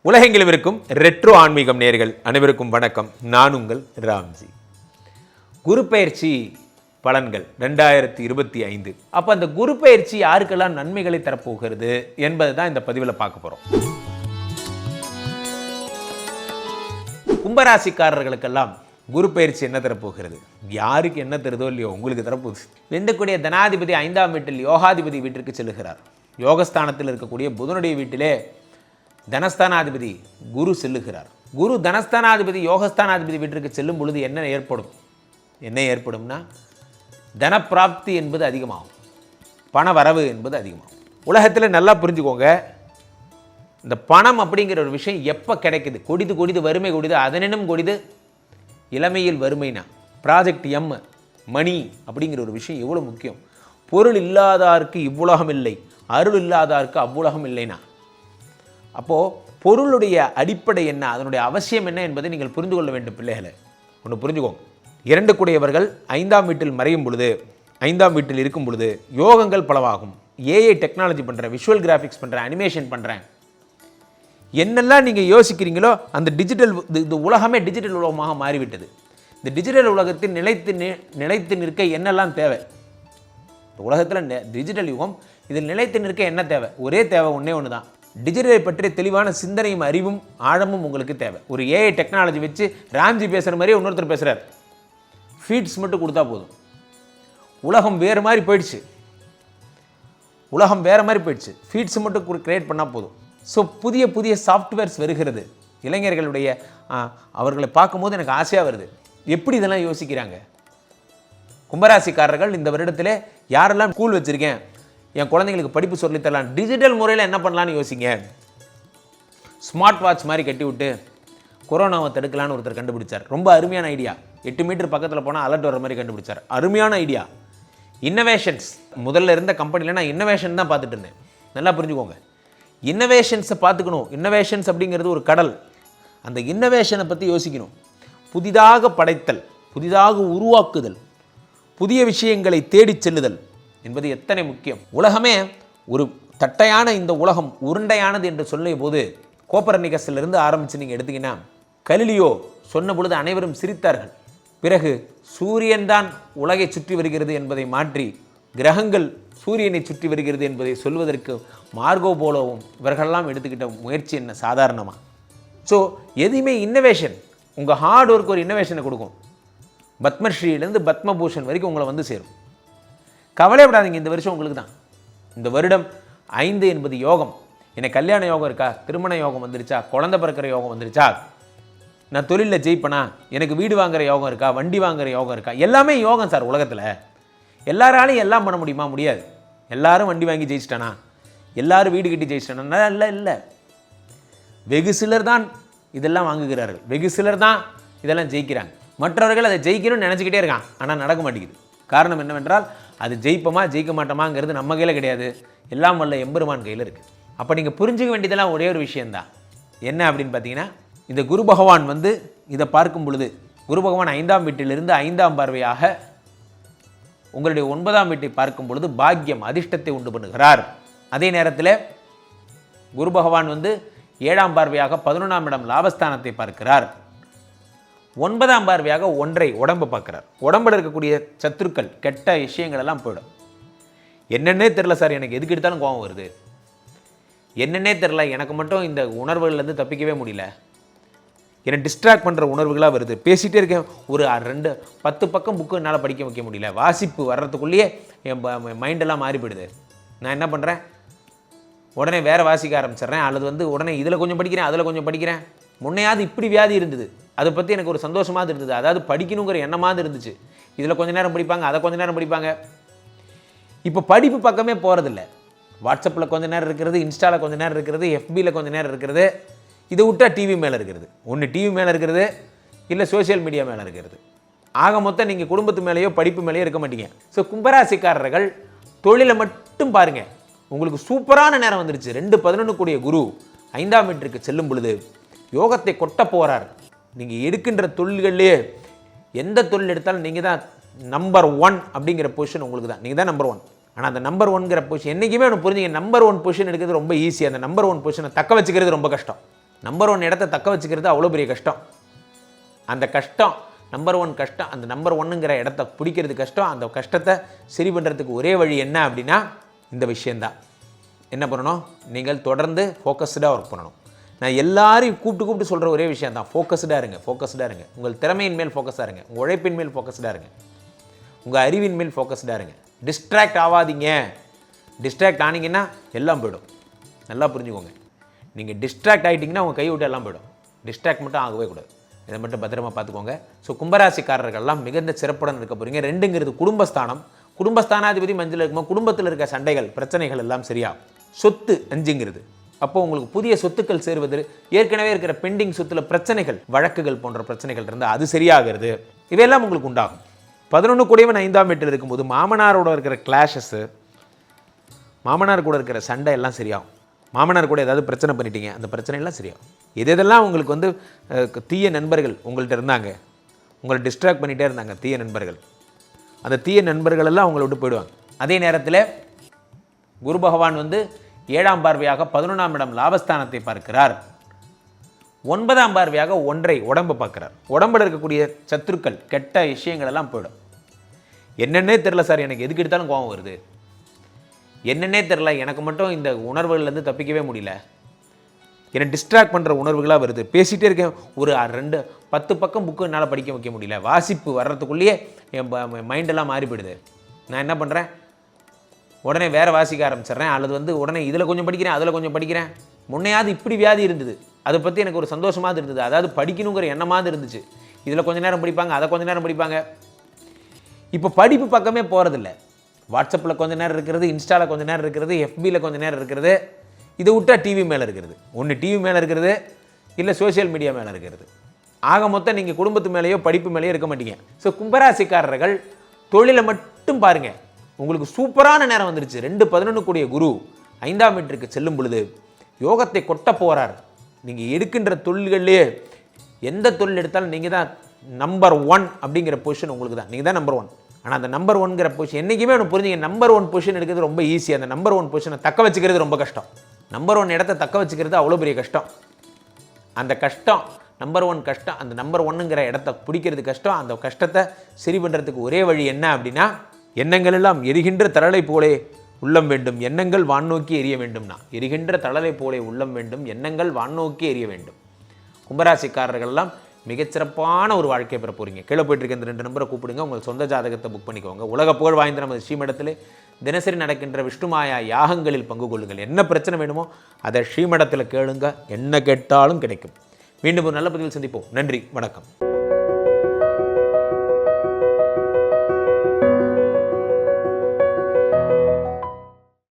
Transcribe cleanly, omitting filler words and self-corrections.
உலகெங்கிலும் இருக்கும் ரெட்ரோ ஆன்மீகம் நேயர்கள் அனைவருக்கும் வணக்கம். நான் உங்கள் ராம்ஜி. குரு பெயர்ச்சி பலன்கள் 2025. அப்போ அந்த குரு பெயர்ச்சி யாருக்கெல்லாம் நன்மைகளை தரப்போகிறது என்பது தான் இந்த பதிவில் பார்க்க போகிறோம். கும்பராசிக்காரர்களுக்கெல்லாம் குரு பெயர்ச்சி என்ன தரப்போகிறது, யாருக்கு என்ன தருதோ இல்லையோ உங்களுக்கு தரப்போகுது. வெண்டக்கூடிய தனாதிபதி 5ஆம் வீட்டில் யோகாதிபதி வீட்டிற்கு செல்லுகிறார். யோகஸ்தானத்தில் இருக்கக்கூடிய புதனுடைய வீட்டிலே தனஸ்தானாதிபதி குரு செல்லுகிறார். குரு தனஸ்தானாதிபதி யோகஸ்தானாதிபதி வீட்டிற்கு செல்லும் பொழுது என்ன ஏற்படும்னா தனப்பிராப்தி என்பது அதிகமாகும், பண வரவு என்பது அதிகமாகும். உலகத்தில் நல்லா புரிஞ்சுக்கோங்க, இந்த பணம் அப்படிங்கிற ஒரு விஷயம் எப்போ கிடைக்குது, கொடிது வறுமை கொடிது, அதனினும் கொடிது இளமையில் வறுமைனா ப்ராஜெக்ட் எம் மணி அப்படிங்கிற ஒரு விஷயம் எவ்வளோ முக்கியம். பொருள் இல்லாதாருக்கு இவ்வுலகம் இல்லை, அருள் இல்லாதாருக்கு அவ்வுலகம் இல்லைனா. அப்போது பொருளுடைய அடிப்படை என்ன, அதனுடைய அவசியம் என்ன என்பதை நீங்கள் புரிந்து கொள்ள வேண்டும். பிள்ளைகளை ஒன்று புரிஞ்சுக்கோங்க, 2 கூடியவர்கள் 5ஆம் வீட்டில் மறையும் பொழுது, 5ஆம் வீட்டில் இருக்கும் பொழுது யோகங்கள் பலவாகும். ஏஐ டெக்னாலஜி பண்ணுறேன், விஷுவல் கிராஃபிக்ஸ் பண்ணுறேன், அனிமேஷன் பண்ணுறேன், என்னெல்லாம் நீங்கள் யோசிக்கிறீங்களோ அந்த டிஜிட்டல் இந்த உலகமே டிஜிட்டல் உலகமாக மாறிவிட்டது. இந்த டிஜிட்டல் உலகத்தில் நிலைத்து நிற்க என்னெல்லாம் தேவை, இந்த உலகத்தில் டிஜிட்டல் யுகம் இதில் நிலைத்து நிற்க என்ன தேவை, ஒரே தேவை ஒன்று தான். டிஜிட்டலை பற்றி தெளிவான சிந்தனையும் அறிவும் ஆழமும் உங்களுக்கு தேவை. ஒரு ஏஐ டெக்னாலஜி வச்சு ராம்ஜி பேசுகிற மாதிரியே இன்னொருத்தர் பேசுகிறார், ஃபீட்ஸ் மட்டும் கொடுத்தா போதும். உலகம் வேறு மாதிரி போயிடுச்சு, ஃபீட்ஸ் மட்டும் கிரியேட் பண்ணால் போதும். ஸோ புதிய சாஃப்ட்வேர்ஸ் வருகிறது. இளைஞர்களுடைய அவர்களை பார்க்கும்போது எனக்கு ஆசையாக வருது, எப்படி இதெல்லாம் யோசிக்கிறாங்க. கும்பராசிக்காரர்கள் இந்த வருடத்தில் யாரெல்லாம் ஸ்கூல் வச்சுருக்கேன், என் குழந்தைங்களுக்கு படிப்பு சொல்லித்தரலாம், டிஜிட்டல் முறையில் என்ன பண்ணலான்னு யோசிங்க. ஸ்மார்ட் வாட்ச் மாதிரி கட்டி விட்டு கொரோனாவை தடுக்கலான்னு ஒருத்தர் கண்டுபிடிச்சார். ரொம்ப அருமையான ஐடியா. 8 மீட்டர் பக்கத்தில் போனால் அலர்ட் வர மாதிரி கண்டுபிடிச்சார். அருமையான ஐடியா. இன்னோவேஷன்ஸ் முதல்ல இருந்த கம்பெனியில் நான் இன்னோவேஷன் தான் பார்த்துட்டு இருந்தேன். நல்லா புரிஞ்சுக்கோங்க, இன்னோவேஷன்ஸை பார்த்துக்கணும். இன்னோவேஷன்ஸ் அப்படிங்கிறது ஒரு கடல். அந்த இன்னோவேஷனை பற்றி யோசிக்கணும். புதிதாக படைத்தல், புதிதாக உருவாக்குதல், புதிய விஷயங்களை தேடிச் செல்லுதல் என்பது எத்தனை முக்கியம். உலகமே ஒரு தட்டையான இந்த உலகம் உருண்டையானது என்று சொல்லிய போது கோப்பர்னிகஸிலிருந்து ஆரம்பித்து நீங்கள் எடுத்தீங்கன்னா கலிலியோ சொன்ன பொழுது அனைவரும் சிரித்தார்கள். பிறகு சூரியன் தான் உலகை சுற்றி வருகிறது என்பதை மாற்றி கிரகங்கள் சூரியனை சுற்றி வருகிறது என்பதை சொல்வதற்கு மார்கோ போலோவும் இவர்களெல்லாம் எடுத்துக்கிட்ட முயற்சி என்ன சாதாரணமாக. ஸோ எதுவுமே இன்னோவேஷன், உங்கள் ஹார்ட் ஒர்க் ஒரு இன்னோவேஷனை கொடுக்கும். பத்மஸ்ரீலேருந்து பத்மபூஷன் வரைக்கும் உங்களை வந்து சேரும். கவலைப்படாதீங்க, இந்த வருஷம் உங்களுக்கு தான். இந்த வருடம் 5 என்பது யோகம். எனக்கு கல்யாண யோகம் இருக்கா, திருமண யோகம் வந்துருச்சா, குழந்தை பிறக்கிற யோகம் வந்துருச்சா, நான் தொழிலில் ஜெயிப்பனா, எனக்கு வீடு வாங்குகிற யோகம் இருக்கா, வண்டி வாங்குகிற யோகம் இருக்கா, எல்லாமே யோகம் சார். உலகத்தில் எல்லாராலையும் எல்லாம் பண்ண முடியுமா? முடியாது. எல்லாரும் வண்டி வாங்கி ஜெயிச்சிட்டானா, எல்லாரும் வீடு கட்டி ஜெயிச்சிட்டானா? இல்லை. வெகு சிலர் தான் இதெல்லாம் வாங்குகிறார்கள், வெகு சிலர் தான் இதெல்லாம் ஜெயிக்கிறாங்க. மற்றவர்கள் அதை ஜெயிக்கணும்னு நினச்சிக்கிட்டே இருக்கான், ஆனால் நடக்க மாட்டேங்குது. காரணம் என்னவென்றால் அது ஜெயிப்போமா ஜெயிக்க மாட்டோமாங்கிறது நம்ம கையில் கிடையாது, எல்லாம் வல்ல எம்பெருமான் கையில் இருக்குது. அப்போ நீங்கள் புரிஞ்சுக்க வேண்டியதெல்லாம் ஒரே ஒரு விஷயந்தான். என்ன அப்படின்னு பார்த்தீங்கன்னா, இந்த குரு பகவான் வந்து இதை பார்க்கும் பொழுது, குரு பகவான் 5ஆம் வீட்டிலிருந்து 5ஆம் பார்வையாக உங்களுடைய 9ஆம் வீட்டை பார்க்கும் பொழுது பாக்கியம் அதிர்ஷ்டத்தை உண்டு பண்ணுகிறார். அதே நேரத்தில் குரு பகவான் வந்து 7ஆம் பார்வையாக 11ஆம் இடம் லாபஸ்தானத்தை பார்க்கிறார். 9ஆம் பார்வையாக உடம்பை பார்க்குறார். உடம்பில் இருக்கக்கூடிய சத்துருக்கள் கெட்ட விஷயங்கள் எல்லாம் போயிடும். என்னென்னே தெரில சார், எனக்கு எதுக்கு எடுத்தாலும் கோபம் வருது, என்னென்னே தெரில, எனக்கு மட்டும் இந்த உணர்வுகள்லேருந்து தப்பிக்கவே முடியல, என்னை டிஸ்ட்ராக்ட் பண்ணுற உணர்வுகளாக வருது, பேசிகிட்டே இருக்கேன், ஒரு 10 பக்கம் புக்கு என்னால் படிக்க வைக்க முடியல, வாசிப்பு வர்றதுக்குள்ளேயே என் மைண்டெல்லாம் மாறி போயிடுது. நான் என்ன பண்ணுறேன், உடனே வேறு வாசிக்க ஆரம்பிச்சிட்றேன், அல்லது வந்து உடனே இதில் கொஞ்சம் படிக்கிறேன், அதில் கொஞ்சம் படிக்கிறேன். முன்னையாவது இப்படி வியாதி இருந்தது, அதை பற்றி எனக்கு ஒரு சந்தோஷமாக இருந்தது, அதாவது படிக்கணுங்கிற எண்ணமாக இருந்துச்சு. இதில் கொஞ்சம் நேரம் படிப்பாங்க, அதை கொஞ்சம் நேரம் படிப்பாங்க. இப்போ படிப்பு பக்கமே போகிறதில்ல. வாட்ஸ்அப்பில் கொஞ்சம் நேரம் இருக்கிறது, இன்ஸ்டாவில் கொஞ்சம் நேரம் இருக்கிறது, எஃபியில் கொஞ்சம் நேரம் இருக்கிறது, இதை விட்டால் டிவி மேலே இருக்கிறது. ஒன்று டிவி மேலே இருக்கிறது, இல்லை சோசியல் மீடியா மேலே இருக்கிறது. ஆக மொத்தம் நீங்கள் குடும்பத்து மேலேயோ படிப்பு மேலேயோ இருக்க மாட்டீங்க. ஸோ கும்பராசிக்காரர்கள் தொழிலை மட்டும் பாருங்கள், உங்களுக்கு சூப்பரான நேரம் வந்துருச்சு. 2-11 கூடிய குரு 5ஆம் வீட்டிற்கு செல்லும் பொழுது யோகத்தை கொட்ட போகிறார். நீங்கள் எடுக்கின்ற தொழில்கள்லேயே எந்த தொழில் எடுத்தாலும் நீங்கள் தான் நம்பர் 1 அப்படிங்கிற பொசிஷன் உங்களுக்கு தான், நீங்கள் தான் நம்பர் 1. ஆனால் அந்த நம்பர் 1ங்கிற பொசிஷன் என்றைக்குமே ஒன்று புரிஞ்சுங்க, நம்பர் 1 பொசிஷன் எடுக்கிறது ரொம்ப ஈஸி, அந்த நம்பர் 1 பொசிஷனை தக்க வச்சுக்கிறது ரொம்ப கஷ்டம். நம்பர் 1 இடத்த தக்க வச்சுக்கிறது அவ்வளோ பெரிய கஷ்டம். அந்த கஷ்டம் நம்பர் 1 கஷ்டம், அந்த நம்பர் 1ங்கிற இடத்த பிடிக்கிறது கஷ்டம். அந்த கஷ்டத்தை சரி பண்ணுறதுக்கு ஒரே வழி என்ன அப்படின்னா இந்த விஷயந்தான். என்ன பண்ணணும்? நீங்கள் தொடர்ந்து ஃபோக்கஸ்டாக ஒர்க் பண்ணணும். நான் எல்லாரையும் கூப்பிட்டு சொல்கிற ஒரே விஷயம் தான், ஃபோக்கஸ்டாக இருங்க. உங்கள் திறமையின் மேல் ஃபோக்கஸாக இருங்க, உங்கள் உழைப்பின் மேல் ஃபோக்கஸ்டாக இருங்க, உங்கள் அறிவின் மேல் ஃபோக்கஸ்டாக இருங்க. டிஸ்ட்ராக்ட் ஆகாதீங்க. டிஸ்ட்ராக்ட் ஆனீங்கன்னா எல்லாம் போயிடும். நல்லா புரிஞ்சுக்கோங்க. நீங்கள் டிஸ்ட்ராக்ட் ஆகிட்டிங்கன்னா உங்கள் கை விட்டு எல்லாம் போயிடும். டிஸ்ட்ராக்ட் மட்டும் ஆகவே கூடாது. இதை மட்டும் பத்திரமா பார்த்துக்கோங்க. ஸோ கும்பராசிக்காரர்கள்லாம் மிகுந்த சிறப்புடன் இருக்க போகிறீங்க. 2ங்கிறது குடும்பஸ்தானம். குடும்பஸ்தானாதிபதி மஞ்சள் இருக்கும்போது குடும்பத்தில் இருக்க சண்டைகள் பிரச்சனைகள் எல்லாம் சரியாகும். சொத்து 5ங்கிறது. அப்போ உங்களுக்கு புதிய சொத்துக்கள் சேருவது, ஏற்கனவே இருக்கிற பெண்டிங் சொத்துல பிரச்சனைகள், வழக்குகள் போன்ற பிரச்சனைகள் இருந்தால் அது சரியாகிறது. இவையெல்லாம் உங்களுக்கு உண்டாகும். 11 கூடியவன் 5ஆம் வீட்டில் இருக்கும்போது மாமனாரோட இருக்கிற கிளாஷஸ்ஸு, மாமனார் கூட இருக்கிற சண்டை எல்லாம் சரியாகும். மாமனார் கூட ஏதாவது பிரச்சனை பண்ணிட்டீங்க, அந்த பிரச்சனைலாம் சரியாகும். இதெல்லாம் உங்களுக்கு வந்து தீய நண்பர்கள் உங்கள்கிட்ட இருந்தாங்க, உங்களை டிஸ்ட்ராக்ட் பண்ணிகிட்டே இருந்தாங்க தீய நண்பர்கள். அந்த தீய நண்பர்கள் எல்லாம் உங்களை விட்டு போயிடுவாங்க. அதே நேரத்தில் குரு பகவான் வந்து 7ஆம் பார்வையாக 11ஆம் இடம் லாபஸ்தானத்தை பார்க்கிறார். 9ஆம் பார்வையாக 1 உடம்பை பார்க்கிறார். உடம்பில் இருக்கக்கூடிய சத்துருக்கள் கெட்ட விஷயங்கள் எல்லாம் போயிடும். என்னென்னே தெரில சார், எனக்கு எதுக்கு எடுத்தாலும் கோபம் வருது, என்னென்னே தெரில, எனக்கு மட்டும் இந்த உணர்வுகள்லேருந்து தப்பிக்கவே முடியல, என்னை டிஸ்ட்ராக்ட் பண்ணுற உணர்வுகளாக வருது, பேசிகிட்டே இருக்கேன், ஒரு 10 பக்கம் புக்கு என்னால் படிக்க வைக்க முடியல, வாசிப்பு வர்றதுக்குள்ளேயே என் மைண்டெல்லாம் மாறி போயிடுது. நான் என்ன பண்ணுறேன், உடனே வேறு வாசிக்க ஆரம்பிச்சிட்றேன், அல்லது வந்து உடனே இதில் கொஞ்சம் படிக்கிறேன், அதில் கொஞ்சம் படிக்கிறேன். முன்னையாவது இப்படி வியாதி இருந்தது, அதை பற்றி எனக்கு ஒரு சந்தோஷமாக இருந்தது, அதாவது படிக்கணுங்கிற எண்ணமாக இருந்துச்சு. இதில் கொஞ்சம் நேரம் படிப்பாங்க, அதை கொஞ்சம் நேரம் படிப்பாங்க. இப்போ படிப்பு பக்கமே போகிறதில்ல. வாட்ஸ்அப்பில் கொஞ்சம் நேரம் இருக்கிறது, இன்ஸ்டாவில் கொஞ்சம் நேரம் இருக்கிறது, எஃபியில் கொஞ்சம் நேரம் இருக்கிறது. இதை விட்டால் டிவி மேலே இருக்கிறது. ஒன்று டிவி மேலே இருக்கிறது, இல்லை சோஷியல் மீடியா மேலே இருக்கிறது. ஆக மொத்தம் நீங்கள் குடும்பத்து மேலேயோ படிப்பு மேலேயோ இருக்க மாட்டீங்க. ஸோ கும்பராசிக்காரர்கள் தொழிலை மட்டும் பாருங்கள். உங்களுக்கு சூப்பரான நேரம் வந்துருச்சு. 2-11 கூடிய குரு 5ஆம் வீட்டிற்கு செல்லும் பொழுது யோகத்தை கொட்ட போகிறார். நீங்கள் எடுக்கின்ற தொழில்கள்லேயே எந்த தொழில் எடுத்தாலும் நீங்கள் தான் நம்பர் 1 அப்படிங்கிற பொசிஷன் உங்களுக்கு தான். நீங்கள் தான் நம்பர் 1. ஆனால் அந்த நம்பர் 1ங்கிற பொசிஷன் என்றைக்குமே ஒன்று புரிஞ்சுங்க, நம்பர் 1 பொசிஷன் எடுக்கிறது ரொம்ப ஈஸி. அந்த நம்பர் 1 பொசிஷனை தக்க வச்சுக்கிறது ரொம்ப கஷ்டம். நம்பர் 1 இடத்த தக்க வச்சுக்கிறது அவ்வளோ பெரிய கஷ்டம். அந்த கஷ்டம் நம்பர் 1 கஷ்டம், அந்த நம்பர் 1ங்கிற இடத்த பிடிக்கிறது கஷ்டம். அந்த கஷ்டத்தை சரி பண்ணுறதுக்கு ஒரே வழி என்ன அப்படின்னா, எண்ணங்கள் எல்லாம் எரிகின்ற தழலை போலே உள்ளம் வேண்டும், எண்ணங்கள் வானோக்கி எரிய வேண்டும்னா, எரிகின்ற தழலை போலே உள்ளம் வேண்டும், எண்ணங்கள் வானோக்கி எரிய வேண்டும். கும்பராசிக்காரர்கள்லாம் மிகச்சிறப்பான ஒரு வாழ்க்கையை பெற போகிறீங்க. கீழே போயிட்டு இருக்க இந்த 2 நம்பரை கூப்பிடுங்க, உங்கள் சொந்த ஜாதகத்தை புக் பண்ணிக்கோங்க. உலக புகழ் வாய்ந்த நமது ஸ்ரீமடத்தில் தினசரி நடக்கின்ற விஷ்ணுமாயா யாகங்களில் பங்கு கொள்ளுங்கள். என்ன பிரச்சனை வேணுமோ அதை ஸ்ரீமடத்தில் கேளுங்க, என்ன கேட்டாலும் கிடைக்கும். மீண்டும் ஒரு நல்ல பதிவில் சந்திப்போம். நன்றி, வணக்கம்.